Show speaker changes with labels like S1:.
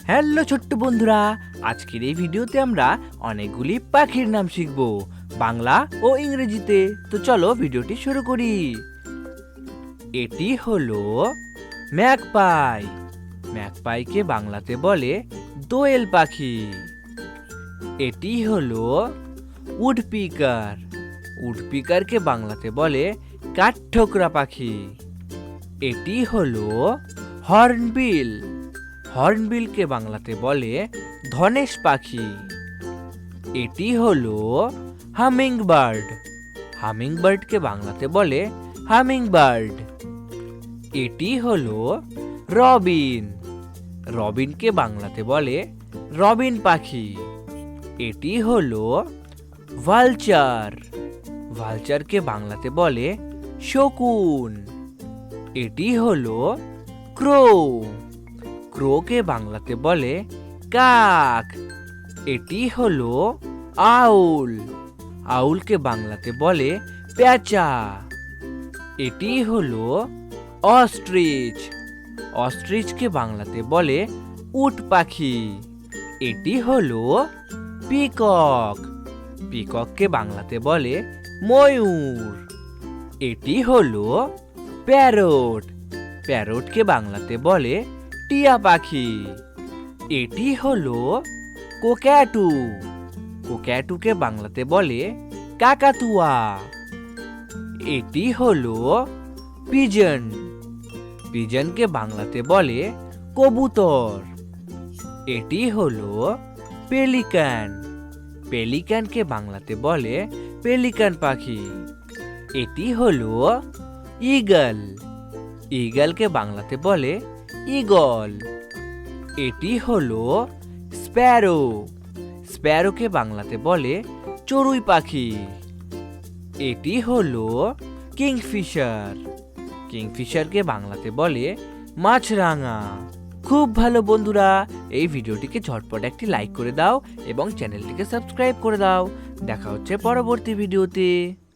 S1: Hello ছোট্ট বন্ধুরা, আজকের এই ভিডিওতে আমরা অনেকগুলি পাখির নাম শিখব, বাংলা ও ইংরেজিতে। তো চলো ভিডিওটি শুরু করি। এটি হলো ম্যাগপাই। ম্যাগপাইকে বাংলাতে বলে দোয়েল পাখি। এটি হলো উডপিকার। উডপিকারকে বাংলাতে বলে কাঠঠোকরা পাখি। এটি হলো হর্নবিল। হর্নবিলকে বাংলাতে বলে ধনেশ পাখি। এটি হলো হামিংবার্ড। হামিংবার্ডকে বাংলাতে বলে হামিংবার্ড। এটি হলো রবিন। রবিনকে বাংলাতে বলে রবিন পাখি। এটি হলো ভালচার। ভালচারকে বাংলাতে বলে শকুন। এটি হলো ক্রো। ক্রোকে বাংলাতে বলে কাক। এটি হলো আউল। আউলকে বাংলাতে বলে পেঁচা। এটি হলো অস্ট্রিচ। অস্ট্রিচকে বাংলাতে বলে উট পাখি। এটি হলো পিকক। পিকককে বাংলাতে বলে ময়ূর। এটি হলো প্যারট। প্যারটকে বাংলাতে বলে টিয়া পাখি। এটি হলো কোক্যাটু। কোক্যাটুকে বাংলাতে বলে কাকাতুয়া। এটি হলো পিজন। পিজনকে বাংলাতে বলে কবুতর। এটি হলো পেলিকান। পেলিকানকে বাংলাতে বলে পেলিকান পাখি। এটি হলো ঈগল। ঈগলকে বাংলাতে বলে ঈগল। এটি হলো স্প্যারো। স্প্যারোকে বাংলাতে বলে চড়ুই পাখি। এটি হলো কিংফিশার। কিংফিশারকে বাংলাতে বলে মাছরাঙা। খুব ভালো বন্ধুরা, এই ভিডিওটিকে ঝটপট একটি লাইক করে দাও এবং চ্যানেলটিকে সাবস্ক্রাইব করে দাও। দেখা হচ্ছে পরবর্তী ভিডিওতে।